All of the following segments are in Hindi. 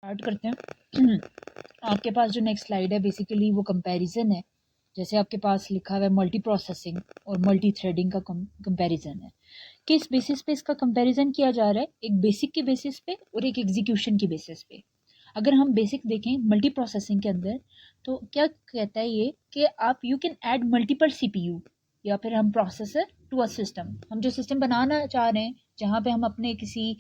स्टार्ट करते हैं। आपके पास जो नेक्स्ट स्लाइड है बेसिकली वो कंपैरिजन है। जैसे आपके पास लिखा हुआ है मल्टी प्रोसेसिंग और मल्टी थ्रेडिंग का कंपैरिजन है। किस बेसिस पे इसका कंपैरिजन किया जा रहा है? एक बेसिक के बेसिस पे और एक एग्जीक्यूशन की बेसिस पे। अगर हम बेसिक देखें मल्टी प्रोसेसिंग के अंदर तो क्या कहता है ये कि आप you can add multiple CPU या फिर हम प्रोसेसर टू अ सिस्टम। हम जो सिस्टम बनाना चाह रहे हैं जहाँ पे हम अपने किसी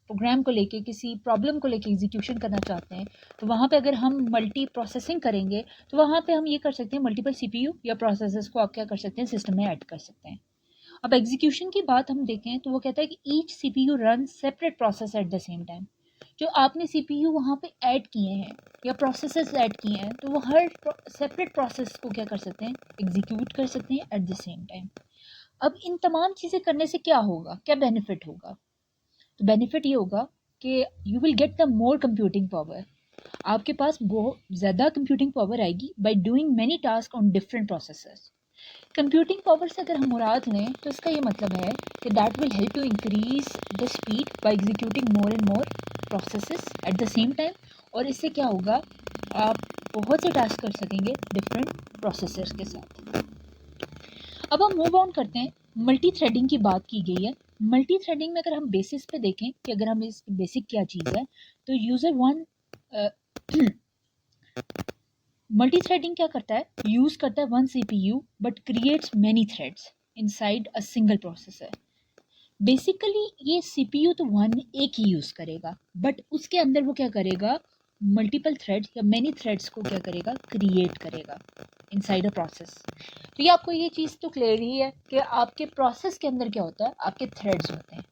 प्रोग्राम को लेके किसी प्रॉब्लम को लेके एग्जीक्यूशन करना चाहते हैं तो वहाँ पे अगर हम मल्टी प्रोसेसिंग करेंगे तो वहाँ पे हम ये कर सकते हैं मल्टीपल सीपीयू या प्रोसेसर्स को आप क्या कर सकते हैं सिस्टम में ऐड कर सकते हैं। अब एग्जीक्यूशन की बात हम देखें तो वो कहता है कि each CPU run separate process at the same time. जो आपने सीपीयू वहाँ पे ऐड किए हैं या प्रोसेसर्स ऐड किए हैं तो वो हर सेपरेट प्रोसेस को क्या कर सकते हैं एग्जीक्यूट कर सकते हैं एट द सेम टाइम। अब इन तमाम चीज़ें करने से क्या होगा, क्या बेनिफिट होगा? तो बेनिफिट ये होगा कि you will get the more computing power. आपके पास बहुत ज़्यादा कंप्यूटिंग पावर आएगी by doing many task on different processors. Computing power से अगर हम मुराद लें तो इसका ये मतलब है कि that will help to increase the speed by executing more and more processes at the same time. और इससे क्या होगा, आप बहुत से टास्क कर सकेंगे डिफरेंट प्रोसेसर्स के साथ। अब हम मूव ऑन करते हैं। मल्टी थ्रेडिंग की बात की गई है। मल्टी थ्रेडिंग में अगर हम बेसिस पे देखें कि अगर हम इस बेसिक क्या चीज़ है तो यूज़र वन मल्टी थ्रेडिंग क्या करता है, यूज़ करता है one CPU but creates many threads inside a single processor. Basically ये सीपीयू तो वन एक ही यूज़ करेगा बट उसके अंदर वो क्या करेगा, मल्टीपल थ्रेड्स या मैनी थ्रेड्स को क्या करेगा, क्रिएट करेगा इनसाइड अ प्रोसेस। तो ये आपको ये चीज़ तो क्लियर ही है कि आपके प्रोसेस के अंदर क्या होता है, आपके थ्रेड्स होते हैं।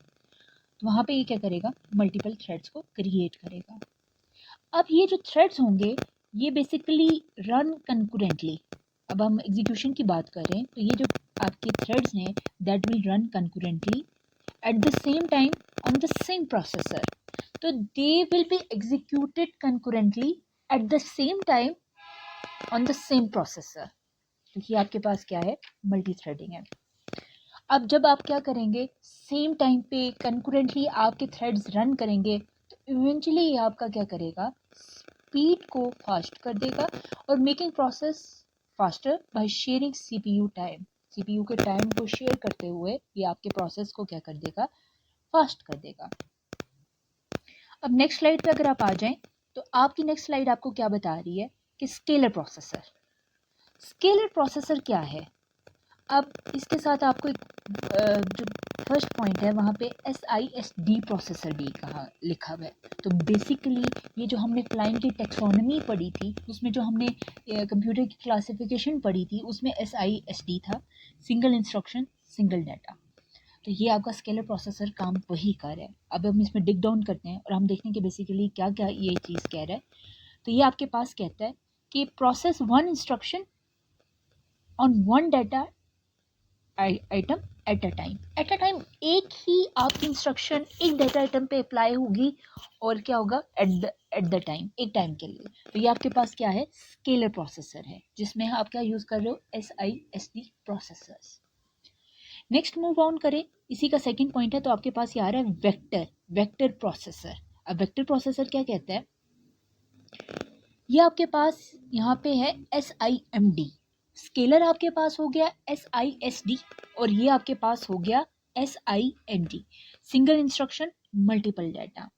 तो वहाँ पे ये क्या करेगा, मल्टीपल थ्रेड्स को क्रिएट करेगा। अब ये जो थ्रेड्स होंगे ये बेसिकली रन कंकरेंटली। अब हम एग्जीक्यूशन की बात करें तो ये जो आपके थ्रेड्स हैं that will run concurrently at the same time on the same processor. So they will be executed concurrently at the same time on the same processor. क्योंकि आपके पास क्या है, मल्टी थ्रेडिंग है। अब जब आप क्या करेंगे, सेम टाइम पे कंकरेंटली आपके थ्रेड्स रन करेंगे तो इवेंचुअली ये आपका क्या करेगा, स्पीड को फास्ट कर देगा और making process faster by sharing CPU time. CPU के टाइम को शेयर करते हुए ये आपके प्रोसेस को क्या कर देगा, फास्ट कर देगा। अब नेक्स्ट स्लाइड पे अगर आप आ जाएं तो आपकी नेक्स्ट स्लाइड आपको क्या बता रही है कि स्केलर प्रोसेसर। स्केलर प्रोसेसर क्या है? अब इसके साथ आपको एक जो फर्स्ट पॉइंट है वहाँ पे SISD प्रोसेसर भी कहा लिखा हुआ है। तो बेसिकली ये जो हमने क्लाइंट की टेक्सोनमी पढ़ी थी उसमें जो हमने कंप्यूटर की क्लासिफिकेशन पढ़ी थी उसमें SISD था, सिंगल इंस्ट्रक्शन सिंगल डाटा। तो ये आपका स्केलर प्रोसेसर काम वही कर रहा है। अब हम इसमें डिग डाउन करते हैं और हम देखते हैं कि बेसिकली क्या क्या ये चीज़ कह रहा है। तो ये आपके पास कहता है कि process one instruction on one data item at a time. At a time एक ही आपकी इंस्ट्रक्शन एक डाटा आइटम पे अप्लाई होगी और क्या होगा, एट द टाइम, एक टाइम के लिए। तो ये आपके पास क्या है, स्केलर प्रोसेसर है जिसमें आप क्या यूज़ कर रहे हो, SISD processors. Next move on करें, इसी का सेकंड पॉइंट है तो आपके पास ये आ रहा है वेक्टर प्रोसेसर। अब वेक्टर प्रोसेसर क्या कहता है, ये आपके पास यहाँ पे है SIMD। स्केलर आपके पास हो गया SISD और ये आपके पास हो गया SIND, single instruction multiple data.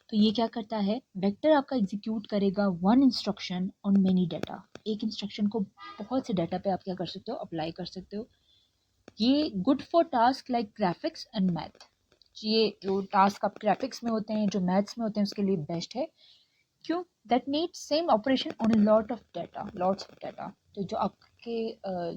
तो ये क्या करता है, वेक्टर आपका एग्जीक्यूट करेगा one instruction on many data. एक इंस्ट्रक्शन को बहुत से डाटा पे आप क्या कर सकते हो, अप्लाई कर सकते हो। ये good for task like graphics and math. ये जो टास्क आप ग्राफिक्स में होते हैं, जो मैथ्स में होते हैं उसके लिए बेस्ट है। क्यों, that need same operation on lot of data, lots of data. तो जो आपके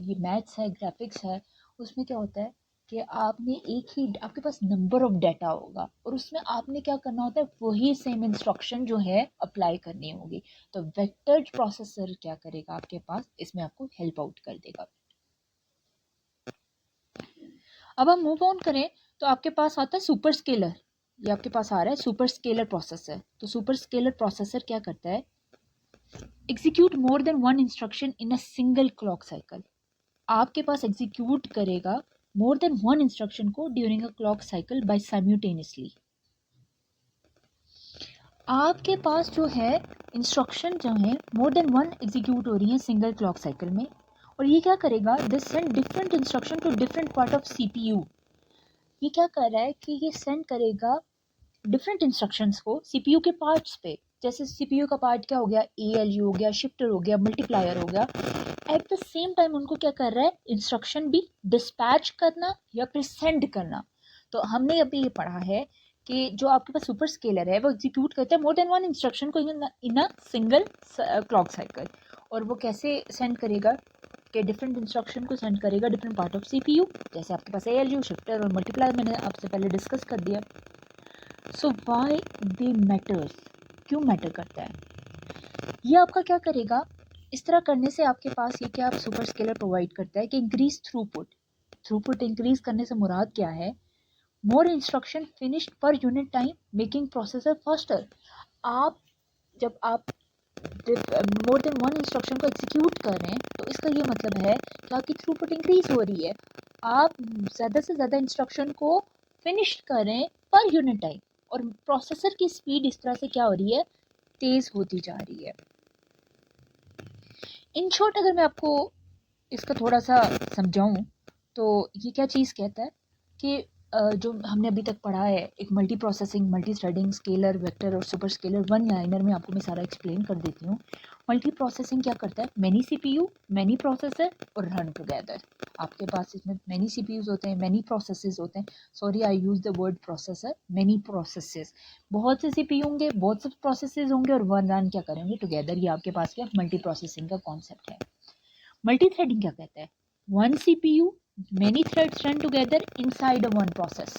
ये मैथ्स है, ग्राफिक्स है, उसमें क्या होता है कि आपने एक ही, आपके पास नंबर ऑफ डाटा होगा और उसमें आपने क्या करना होता है, वही सेम इंस्ट्रक्शन जो है अप्लाई करनी होगी। तो वेक्टर प्रोसेसर क्या करेगा आपके पास, इसमें आपको हेल्प आउट कर देगा। अब हम मूव ऑन करें तो आपके पास आता है सुपर स्केलर। ये आपके पास आ रहा है सुपर स्केलर प्रोसेसर। तो सुपर स्केलर प्रोसेसर क्या करता है, execute more than one instruction in a single clock cycle. आपके पास एग्जीक्यूट करेगा मोर देन वन इंस्ट्रक्शन को during a clock cycle by simultaneously. आपके पास जो है इंस्ट्रक्शन जो है मोर देन वन एग्जीक्यूट हो रही है सिंगल क्लॉक साइकिल में, और ये क्या करेगा, this send different instruction to different part of CPU. ये क्या कर रहा है कि ये सेंड करेगा डिफरेंट इंस्ट्रक्शंस को सीपीयू के पार्ट्स पे। जैसे सीपीयू का पार्ट क्या हो गया, एएलयू हो गया, शिफ्टर हो गया, मल्टीप्लायर हो गया। एट द सेम टाइम उनको क्या कर रहा है, इंस्ट्रक्शन भी डिस्पैच करना या फिर सेंड करना। तो हमने अभी ये पढ़ा है कि जो आपके पास सुपर स्केलर है वो एग्जीक्यूट करता है मोर देन वन इंस्ट्रक्शन को इन अ सिंगल क्लॉक साइकिल। और वो कैसे सेंड करेगा कि डिफरेंट इंस्ट्रक्शन को सेंड करेगा डिफरेंट पार्ट ऑफ सीपीयू। जैसे आपके पास एएलयू, शिफ्टर और मल्टीप्लायर मैंने आपसे पहले डिस्कस कर दिया। सो व्हाई दे मैटर्स, क्यों मैटर करता है ये आपका क्या करेगा। इस तरह करने से आपके पास ये क्या सुपर स्केलर प्रोवाइड करता है कि इंक्रीज थ्रूपुट। थ्रूपुट इंक्रीज करने से मुराद क्या है, more instruction finished per unit time making processor faster. आप जब आप मोर देन वन इंस्ट्रक्शन को एग्जीक्यूट कर रहे हैं तो इसका ये मतलब है कि आपकी थ्रूपुट इंक्रीज हो रही है। आप ज़्यादा से ज़्यादा इंस्ट्रक्शन को फिनिश कर रहे हैं पर यूनिट टाइम, और प्रोसेसर की स्पीड इस तरह से क्या हो रही है, तेज़ होती जा रही है। इन शॉर्ट अगर मैं आपको इसका थोड़ा सा समझाऊं तो ये क्या चीज़ कहता है कि जो हमने अभी तक पढ़ा है, एक multi processing, multi threading, scalar, vector और सुपर स्केलर, वन लाइनर में आपको मैं सारा एक्सप्लेन कर देती हूँ। मल्टी प्रोसेसिंग क्या करता है, मैनी सीपीयू, मैनी प्रोसेसर और रन टुगेदर। आपके पास इसमें मैनी सीपीयूज होते हैं, मैनी प्रोसेसेस होते हैं। Sorry I use the word processor, many processes. बहुत से सीपीयू होंगे, बहुत से प्रोसेसेस होंगे और वन रन क्या करेंगे टुगेदर। ये आपके पास क्या मल्टी प्रोसेसिंग का कॉन्सेप्ट है। मल्टी थ्रेडिंग क्या कहता है, one CPU many threads run together inside a one process.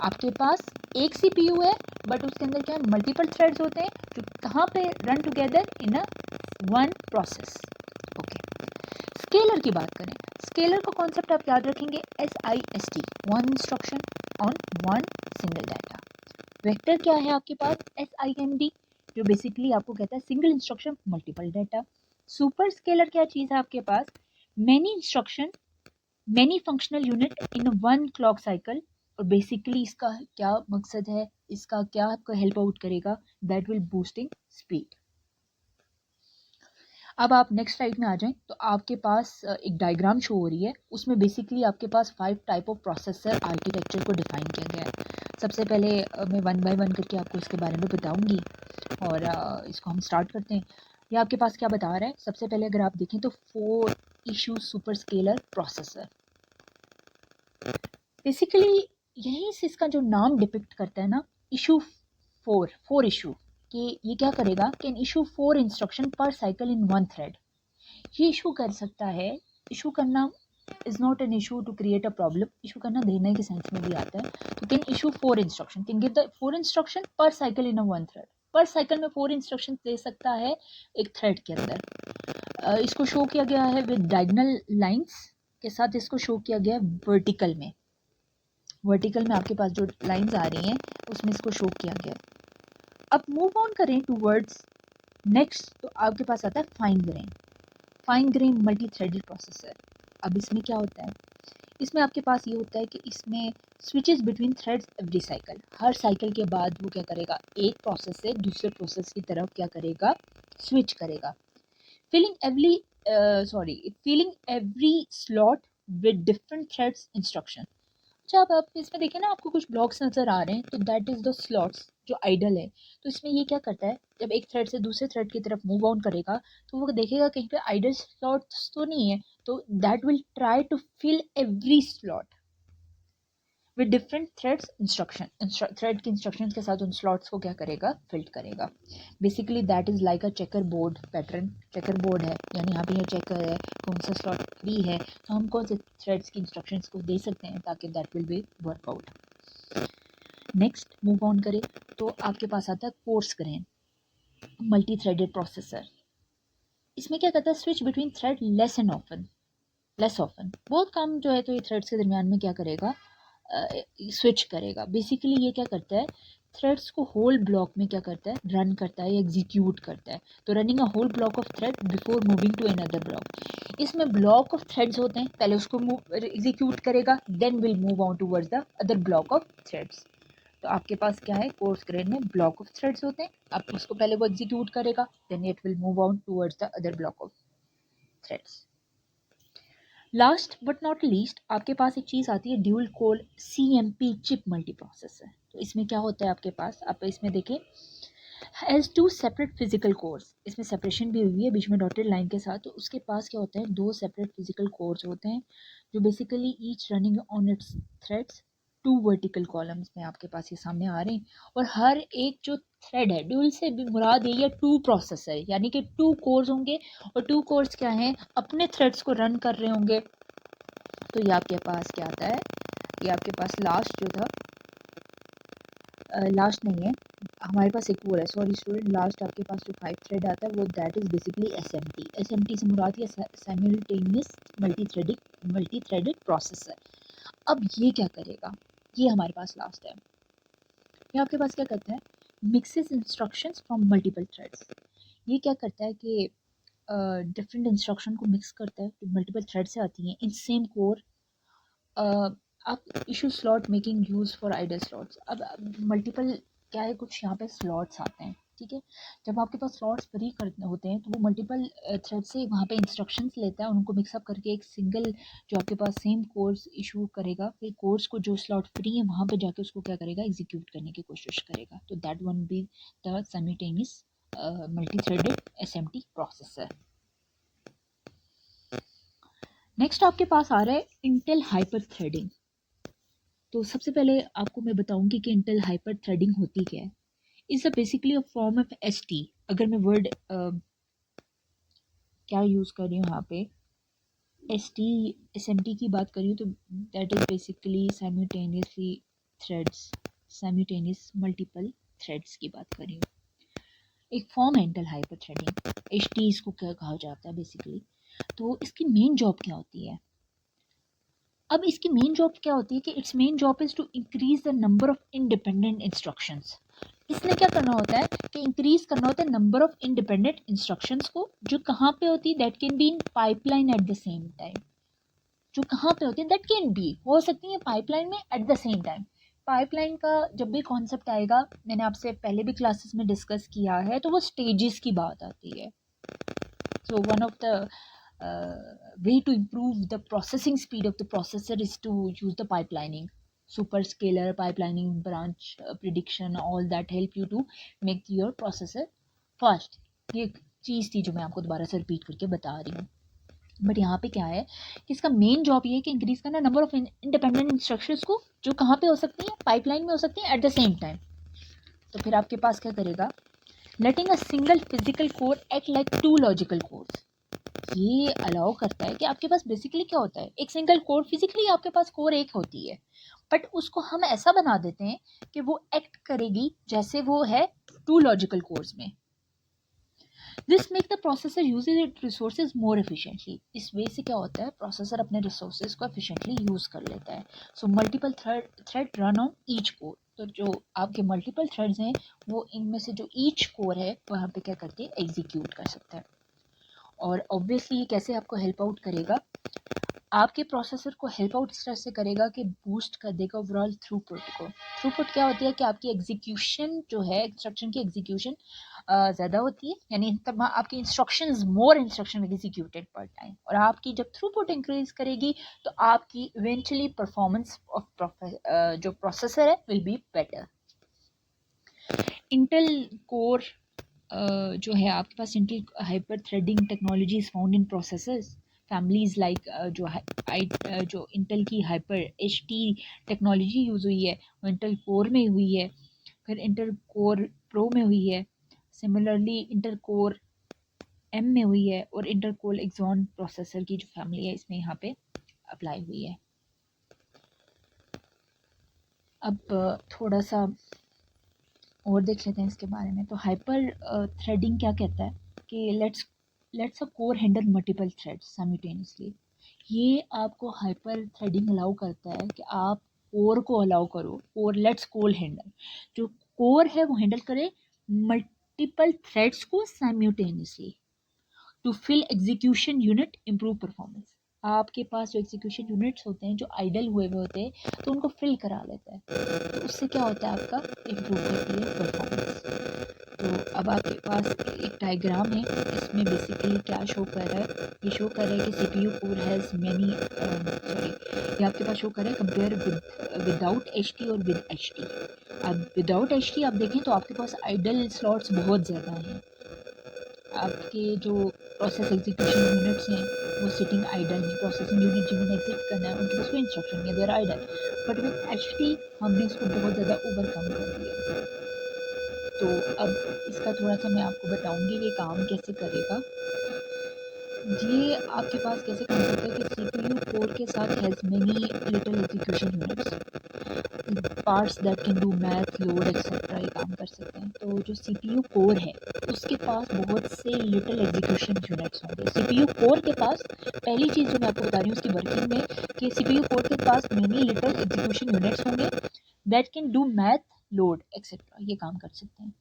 आपके पास एक सीपीयू है बट उसके अंदर क्या मल्टीपल थ्रेड्स होते हैं जो कहाँ पे run together in a one process. Okay, scalar की बात करें, स्केलर का कॉन्सेप्ट आप याद रखेंगे, SIST, one instruction on one single data. Vector क्या है आपके पास, SIMD, जो बेसिकली आपको कहता है single instruction multiple data. Super scalar क्या चीज़ है आपके पास, many instruction many functional unit in one clock cycle. और बेसिकली इसका क्या मकसद है, इसका क्या आपको हेल्प आउट करेगा, दैट विल बूस्टिंग स्पीड। अब आप नेक्स्ट स्लाइड में आ जाएं तो आपके पास एक डायग्राम शो हो रही है, उसमें बेसिकली आपके पास 5 टाइप ऑफ प्रोसेसर आर्किटेक्चर को डिफाइन किया गया है। सबसे पहले मैं वन बाय वन करके आपको इसके बारे में बताऊंगी और इसको हम स्टार्ट करते हैं। ये आपके पास क्या बता रहा है, सबसे पहले अगर आप देखें तो 4 issue super scalar processor. Basically यहीं से इसका जो नाम डिपिक्ट करता है ना, इशू 4 इशू, कि ये क्या करेगा, can issue 4 instruction per cycle in one thread. ये इशू कर सकता है। इशू करना is not an issue to create a problem, इशू करना देने के सेंस में भी आता है। तो can issue 4 instruction, can give the 4 instruction per cycle in a one thread. Per cycle में 4 इंस्ट्रक्शन दे सकता है एक थ्रेड के अंदर। इसको शो किया गया है विद डायगोनल लाइंस के साथ, इसको शो किया गया है वर्टिकल में। वर्टिकल में आपके पास जो लाइंस आ रही हैं उसमें इसको शो किया गया। अब मूव ऑन करें टूवर्ड्स नेक्स्ट, तो आपके पास आता है fine grain. Fine grain multi threaded processor. अब इसमें क्या होता है, इसमें आपके पास ये होता है कि इसमें switches between threads every cycle. हर साइकिल के बाद वो क्या करेगा, एक प्रोसेस से दूसरे प्रोसेस की तरफ क्या करेगा, स्विच करेगा। Filling every slot with different threads instruction. जब आप इसमें देखें ना, आपको कुछ ब्लॉक्स नज़र आ रहे हैं तो दैट इज़ द स्लॉट्स जो आइडल है। तो इसमें ये क्या करता है, जब एक थ्रेड से दूसरे थ्रेड की तरफ मूव ऑन करेगा तो वो देखेगा कहीं पे आइडल स्लॉट्स तो नहीं है, तो that will try to fill every slot with different threads instruction. Thread के इंस्ट्रक्शन के साथ उन स्लॉट्स को क्या करेगा, फिल्ड करेगा। Basically that is like a checker board pattern. Checker board है यानी यहाँ पे ये चेकर है, कौन सा स्लॉट फ्री है तो हम कौन से थ्रेड्स की इंस्ट्रक्शंस को दे सकते हैं ताकि that will be workout. Next move on करें तो आपके पास आता है coarse grain multi threaded processor. इसमें क्या करता है, switch between thread less often, बहुत कम जो है तो ये थ्रेड्स के दरमियान में क्या करेगा, स्विच करेगा। बेसिकली ये क्या करता है, थ्रेड्स को होल ब्लॉक में क्या करता है, रन करता है, एग्जीक्यूट करता है। तो running a whole block of thread before moving to another block. इसमें ब्लॉक ऑफ थ्रेड्स होते हैं, पहले उसको एग्जीक्यूट करेगा, then will move on towards the other block of threads. तो आपके पास क्या है, कोर्स ग्रेड में ब्लॉक ऑफ थ्रेड्स होते हैं, अब उसको पहले वो एग्जीक्यूट करेगा, then it will move on towards the other block of threads. Last but not least आपके पास एक चीज़ आती है dual core CMP chip multiprocessor. तो इसमें क्या होता है आपके पास, आप इसमें देखें, हैज़ 2 सेपरेट फिजिकल कोर्स, इसमें सेपरेशन भी हुई है बीच में डॉटेड लाइन के साथ। तो उसके पास क्या होता है, 2 सेपरेट फिजिकल कोर्स होते हैं जो basically each running on it's threads 2 vertical columns में आपके पास ये सामने आ रहे हैं। और हर एक जो थ्रेड है, ड्यूल से भी मुराद यही है 2 प्रोसेसर, यानी कि 2 कोर्स होंगे और 2 कोर्स क्या हैं, अपने थ्रेड्स को रन कर रहे होंगे। तो ये आपके पास क्या आता है, ये आपके पास लास्ट जो था, लास्ट नहीं है हमारे पास, एक और है, सॉरी स्टूडेंट, लास्ट आपके पास जो 5 थ्रेड आता है वो that is basically SMT। SMT से मुराद है साइमल्टेनियस मल्टी थ्रेडेड प्रोसेसर। अब ये क्या करेगा, ये हमारे पास लास्ट है, ये आपके पास क्या करता है, mixes instructions from multiple threads. ये क्या करता है कि डिफरेंट इंस्ट्रक्शन को मिक्स करता है जो मल्टीपल थ्रेड से आती हैं इन सेम कोर। आप issue slot making use for idle slots. अब मल्टीपल क्या है, कुछ यहाँ पे स्लॉट्स आते हैं, ठीक है। जब आपके पास स्लॉट्स फ्री करने होते हैं तो वो मल्टीपल थ्रेड से वहाँ पे इंस्ट्रक्शंस लेता है, उनको मिक्सअप करके एक सिंगल जो आपके पास सेम कोर्स इशू करेगा, फिर कोर्स को जो स्लॉट फ्री है वहाँ पे जाके उसको क्या करेगा, एग्जीक्यूट करने की कोशिश करेगा। तो that one be the simultaneous multi threaded SMT processor. Next आपके पास आ रहा है इंटेल हाइपर थ्रेडिंग। तो सबसे पहले आपको मैं बताऊंगी कि इंटेल हाइपर थ्रेडिंग होती क्या है। Is a basically a form of ST। अगर मैं वर्ड क्या यूज़ कर रही हूँ यहाँ पे, ST SMT की बात कर रही हूँ, तो that is basically simultaneously threads, simultaneous multiple threads की बात कर रही हूँ। एक फॉर्म है इंटेल हाइपर थ्रेडिंग, HT इसको क्या कहा जाता है बेसिकली। तो इसकी मेन जॉब क्या होती है, अब इसकी मेन जॉब क्या होती है कि it's main job is to increase the number of independent instructions. इसने क्या करना होता है कि इंक्रीज करना होता है नंबर ऑफ इंडिपेंडेंट इंस्ट्रक्शंस को, जो कहाँ पे होती है, that can be in pipeline eight the same time. जो कहाँ पे होती है, दैट कैन बी, हो सकती है पाइपलाइन में eight the same time. Pipeline का जब भी कॉन्सेप्ट आएगा, मैंने आपसे पहले भी क्लासेस में डिस्कस किया है, तो वो स्टेजेस की बात आती है। So one of the way to improve the processing speed of the processor is to use the pipelining, superscalar pipelining, branch prediction, all that help you to make your processor fast। ये एक चीज़ थी जो मैं आपको दोबारा से रिपीट करके बता रही हूँ। बट यहाँ पे क्या है कि इसका मेन जॉब ये है कि इंक्रीज करना नंबर ऑफ इंडिपेंडेंट इंस्ट्रक्शंस को, जो कहाँ पे हो सकती हैं, पाइपलाइन में हो सकती हैं एट द सेम टाइम। तो फिर आपके पास क्या करेगा, letting a single physical core act like 2 logical cores. ये अलाउ करता है कि आपके पास बेसिकली क्या होता है, एक सिंगल कोर, फिजिकली आपके पास कोर एक होती है, बट उसको हम ऐसा बना देते हैं कि वो एक्ट करेगी जैसे वो है 2 लॉजिकल कोर्स में। This make the processor uses it resources more efficiently. इस वे से क्या होता है, प्रोसेसर अपने रिसोर्सेज को एफिशिएंटली यूज़ कर लेता है। So multiple thread run on each core. तो जो आपके मल्टीपल थ्रेड्स हैं वो इनमें से जो ईच कोर है वहाँ पे क्या करके एग्जीक्यूट कर सकता है। और ऑब्वियसली ये कैसे आपको हेल्प आउट करेगा, आपके प्रोसेसर को हेल्प आउट इस तरह से करेगा कि बूस्ट कर देगा ओवरऑल थ्रूपुट को। थ्रूपुट क्या होती है कि आपकी एग्जीक्यूशन जो है, इंस्ट्रक्शन की एग्जीक्यूशन ज़्यादा होती है, यानी तब आपकी instructions more instruction executed per time, और आपकी जब थ्रूपुट इंक्रीज करेगी तो आपकी इवेंचुअली परफॉर्मेंस ऑफ जो प्रोसेसर है will be better. Intel core जो है आपके पास, Intel hyper threading technology is found in processors families like जो इंटेल की हाइपर HT टेक्नोलॉजी यूज़ हुई है वो इंटेल कोर में हुई है, फिर इंटेल कोर प्रो में हुई है, सिमिलरली इंटेल कोर M में हुई है, और इंटेल कोर एक्सॉन प्रोसेसर की जो फैमिली है इसमें यहाँ पे अप्लाई हुई है। अब थोड़ा सा और देख लेते हैं इसके बारे में। तो हाइपर थ्रेडिंग क्या कहता है कि let's a core handle multiple threads simultaneously. ये आपको हाइपर थ्रेडिंग अलाउ करता है कि आप कोर को अलाउ करो, कोर लेट्स कोर हैंडल, जो कोर है वो हैंडल करे मल्टीपल थ्रेड्स को simultaneously to fill execution unit, improve performance. आपके पास जो एग्जीक्यूशन यूनिट्स होते हैं जो आइडल हुए हुए होते हैं तो उनको फिल करा लेता है, तो उससे क्या होता है आपका इम्प्रूव होती है परफॉर्मेंस। तो अब आपके पास एक डायग्राम है, इसमें बेसिकली क्या शो कर रहा है, ये शो कर रहा है कि CPU कोर हैज़ मैनी ये आपके पास शो कर रहा है कंपेयर विदाउट HT और विद HT। अब विदाउट HT आप देखें तो आपके पास आइडल स्लॉट्स बहुत ज़्यादा हैं, आपके जो प्रोसेस एग्जीक्यूशन यूनिट्स हैं वो सिटिंग आइडल हैं, प्रोसेसिंग यूनिट जिन्होंने एग्जिट करना है उनके पास कोई इंस्ट्रक्शन नहीं है, they are idle. But with HT हमने इसको बहुत ज़्यादा ओवरकम कर दिया। तो अब इसका थोड़ा सा मैं आपको बताऊंगी ये काम कैसे करेगा। ये आपके पास कैसे काम करता है कि CPU कोर के साथ has many little execution units, parts that can do math, load etcetera, ये काम कर सकते हैं। तो जो CPU कोर है उसके पास बहुत से लिटिल एग्जीक्यूशन यूनिट्स होंगे। CPU कोर के पास पहली चीज़ जो मैं आपको बता रही हूँ उसकी वर्किंग में कि CPU कोर के पास मेनी लिटिल एग्जीक्यूशन यूनिट्स होंगे that can do math, load etcetera, ये काम कर सकते हैं।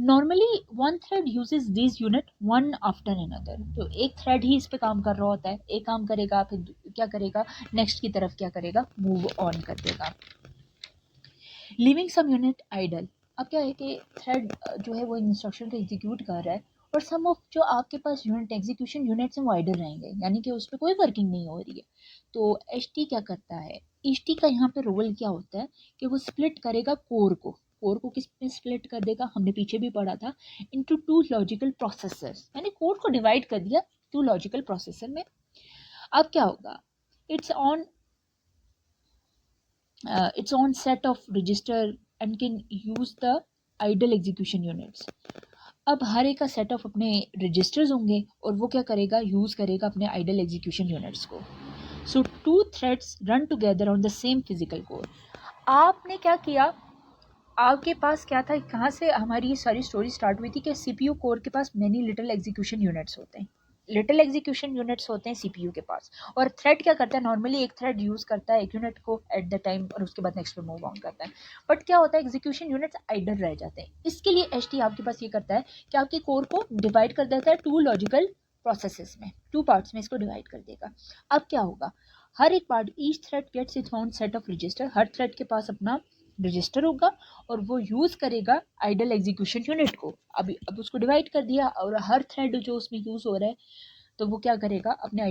Normally one thread uses this unit one after another, तो एक थ्रेड ही इस पे काम कर रहा होता है, एक काम करेगा फिर क्या करेगा, नेक्स्ट की तरफ क्या करेगा, मूव ऑन कर देगा, लिविंग सम यूनिट आइडल। अब क्या है कि थ्रेड जो है वो इंस्ट्रक्शन को एग्जीक्यूट कर रहा है और सम ऑफ जो आपके पास यूनिट एग्जीक्यूशन यूनिट्स हैं वो आइडल रहेंगे, यानी कि उस पर कोई वर्किंग नहीं हो रही है। तो HT क्या करता है, HT का यहाँ पे रोल क्या होता है कि वो स्प्लिट करेगा कोर को किस में स्प्लिट कर देगा, हमने पीछे भी पढ़ा था, इनटू टू लॉजिकल प्रोसेसर्स, यानी कोड को डिवाइड कर दिया टू लॉजिकल प्रोसेसर में। अब क्या होगा, it's on its own set of register and can use the idle execution units। अब हर एक का सेट ऑफ अपने रजिस्टर्स होंगे और वो क्या करेगा, यूज़ करेगा अपने आइडल एग्जीक्यूशन यूनिट्स को। So two threads run together on the same physical core. आपने क्या किया, आपके पास क्या था, कहाँ से हमारी ये सारी स्टोरी स्टार्ट हुई थी कि CPU कोर के पास मैनी लिटिल एग्जीक्यूशन यूनिट्स होते हैं, लिटिल एग्जीक्यूशन यूनिट्स होते हैं CPU के पास, और थ्रेड क्या करता है, नॉर्मली एक थ्रेड यूज़ करता है एक यूनिट को एट द टाइम और उसके बाद नेक्स्ट पे मूव ऑन करता है। बट क्या होता है, एग्जीक्यूशन यूनिट्स आइडल रह जाते हैं, इसके लिए HT आपके पास ये करता है कि आपके कोर को डिवाइड कर देता है टू लॉजिकल प्रोसेसेस में, टू पार्ट्स में इसको डिवाइड कर देगा। अब क्या होगा, हर एक part, each thread gets its own set of register, हर थ्रेड के पास अपना रजिस्टर होगा और वो यूज़ करेगा आइडल एग्जीक्यूशन यूनिट को। अब उसको डिवाइड कर दिया और हर थ्रेड जो उसमें यूज़ हो रहा है तो वो क्या करेगा, अपने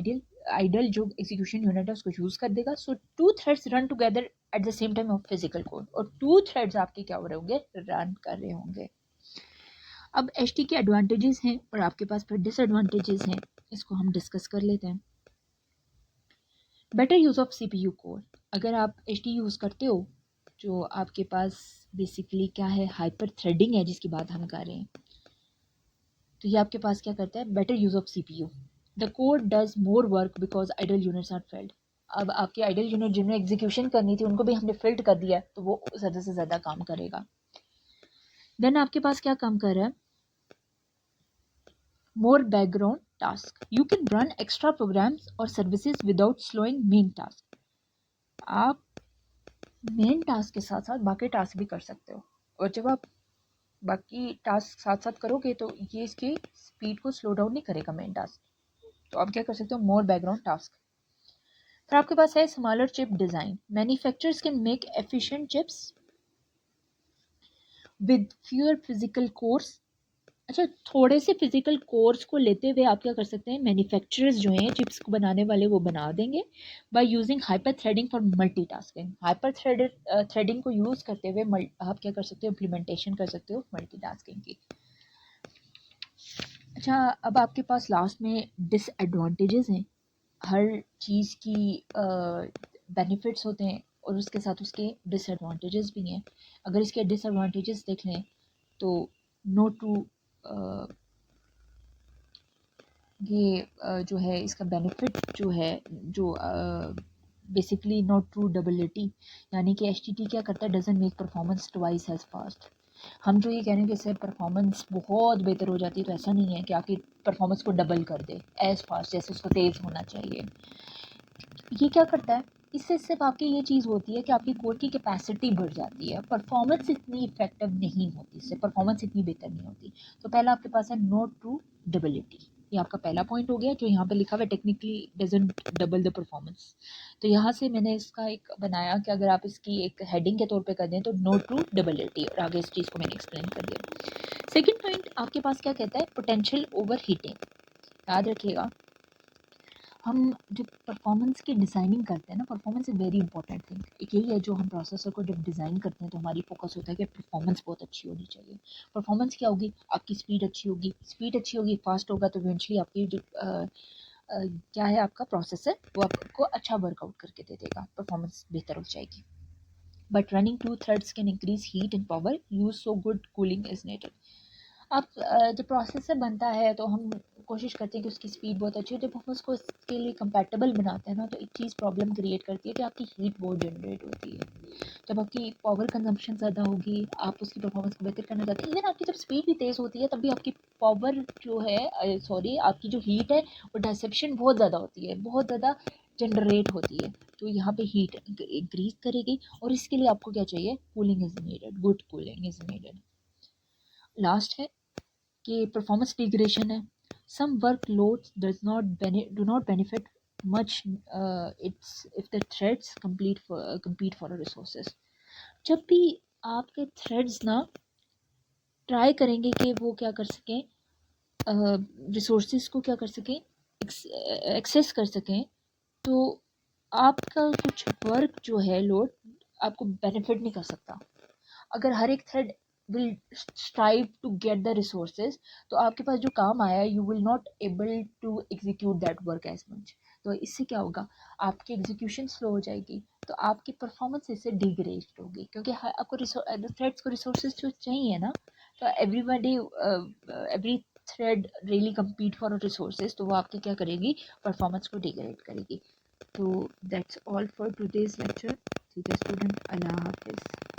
आइडल जो एग्जीक्यूशन यूनिट है उसको यूज़ कर देगा। So two threads run together at the same time of physical code, और टू थ्रेड्स आपके क्या हो रहे होंगे, रन कर रहे होंगे। अब HT के एडवांटेजेस हैं और आपके पास फिर डिसएडवांटेजेस हैं, इसको हम डिस्कस कर लेते हैं। Better use of CPU core, अगर आप HT यूज़ करते हो जो आपके पास बेसिकली क्या है, हाइपर थ्रेडिंग है जिसकी बात हम कर रहे हैं, तो ये आपके पास क्या करता है, better use of CPU, the code does more work because idle units are filled. अब आपके आइडल यूनिट जिन्हें एग्जीक्यूशन करनी थी उनको भी हमने फिल्ड कर दिया तो वो ज़्यादा से ज़्यादा काम करेगा। देन आपके पास क्या काम कर रहा है, more background task, you can run extra programs और services without slowing main task. आप मेन टास्क के साथ साथ बाकी टास्क भी कर सकते हो, और जब आप बाकी टास्क साथ साथ करोगे तो ये इसकी स्पीड को स्लो डाउन नहीं करेगा मेन टास्क। तो आप क्या कर सकते हो, मोर बैकग्राउंड टास्क। फिर आपके पास है smaller chip design, manufacturers can make efficient chips with fewer physical course. अच्छा, थोड़े से फिजिकल कोर्स को लेते हुए आप क्या कर सकते हैं, मैन्युफैक्चरर्स जो हैं चिप्स को बनाने वाले वो बना देंगे by using hyper threading for multitasking. Hyper threading को यूज़ करते हुए आप क्या कर सकते हो, इम्प्लीमेंटेशन कर सकते हो मल्टीटास्किंग की। अच्छा, अब आपके पास लास्ट में डिसएडवांटेजेस हैं, हर चीज़ की बेनिफिट्स होते हैं और उसके साथ उसके डिसएडवांटेजेस भी हैं। अगर इसके डिसएडवांटेजेस देख लें तो नो टू ये जो है इसका बेनिफिट जो है, जो बेसिकली नॉट ट्रू डबलिटी, यानी कि HTT क्या करता है, doesn't make performance twice as fast. हम जो ये कह रहे हैं कि इससे परफॉर्मेंस बहुत बेहतर हो जाती है, तो ऐसा नहीं है कि आपकी परफॉर्मेंस को डबल कर दे एज फास्ट जैसे उसको तेज़ होना चाहिए। ये क्या करता है, इससे सिर्फ आपकी ये चीज़ होती है कि आपकी कोड की कैपेसिटी बढ़ जाती है, परफॉर्मेंस इतनी इफेक्टिव नहीं होती, इससे परफॉर्मेंस इतनी बेहतर नहीं होती। तो पहला आपके पास है नो ट्रू डबलिटी, ये आपका पहला पॉइंट हो गया जो यहाँ पे लिखा हुआ है technically doesn't double the performance. तो यहाँ से मैंने इसका एक बनाया कि अगर आप इसकी एक हेडिंग के तौर पे कर दें तो नो टू डबल एटी, और आगे इस चीज़ को मैंने एक्सप्लेन कर दिया। सेकेंड पॉइंट आपके पास क्या कहता है, पोटेंशियल ओवर हीटिंग। याद रखिएगा, हम जब परफॉर्मेंस की डिज़ाइनिंग करते हैं ना, performance is very important thing. एक यही है जो हम प्रोसेसर को जब डिज़ाइन करते हैं तो हमारी फोकस होता है कि परफॉर्मेंस बहुत अच्छी होनी चाहिए। परफॉर्मेंस क्या होगी, आपकी स्पीड अच्छी होगी, स्पीड अच्छी होगी, फास्ट होगा तो इवेंचुअली आपकी जो क्या है आपका प्रोसेसर वो आपको अच्छा वर्कआउट करके दे देगा, परफॉर्मेंस बेहतर हो जाएगी। But running two threads can increase heat and power use, so good cooling is needed. अब जब प्रोसेसर बनता है तो हम कोशिश करते हैं कि उसकी स्पीड बहुत अच्छी हो। जब हम उसको इसके लिए कंपैटिबल बनाते हैं ना तो एक चीज़ प्रॉब्लम क्रिएट करती है कि आपकी हीट बहुत जनरेट होती है। जब आपकी पावर कंजम्पशन ज़्यादा होगी, आप उसकी परफॉर्मेंस को बेहतर करना चाहते हैं, इवन आपकी जब स्पीड भी तेज़ होती है तब भी आपकी पावर जो है सॉरी आपकी जो हीट है वो डायसेप्शन बहुत ज़्यादा होती है, बहुत ज़्यादा जनरेट होती है। तो यहाँ पे हीट इंक्रीज करेगी और इसके लिए आपको क्या चाहिए, cooling is needed, good cooling is needed. Last है कि परफॉर्मेंस डिग्रेडेशन है। Some workloads do not benefit much its if the threads compete for resources. जब भी आपके थ्रेड्स ना ट्राई करेंगे कि वो क्या कर सकें, रिसोर्सेज को क्या कर सकें, एक्सेस कर सकें, तो आपका कुछ वर्क जो है लोड आपको बेनिफिट नहीं कर सकता। अगर हर एक thread will strive to get the resources तो आपके पास जो काम आया है you will not able to execute that work as much. तो इससे क्या होगा, आपकी एग्जीक्यूशन स्लो हो जाएगी, तो आपकी परफॉर्मेंस इससे डिग्रेड होगी, क्योंकि आपको थ्रेड्स को रिसोर्सेज जो चाहिए ना, तो everybody every thread really compete for resources, तो वो आपकी क्या करेगी, परफॉर्मेंस को डिग्रेड करेगी। तो that's all for today's lecture. ठीक है स्टूडेंट, अल्लाह हाफिज़।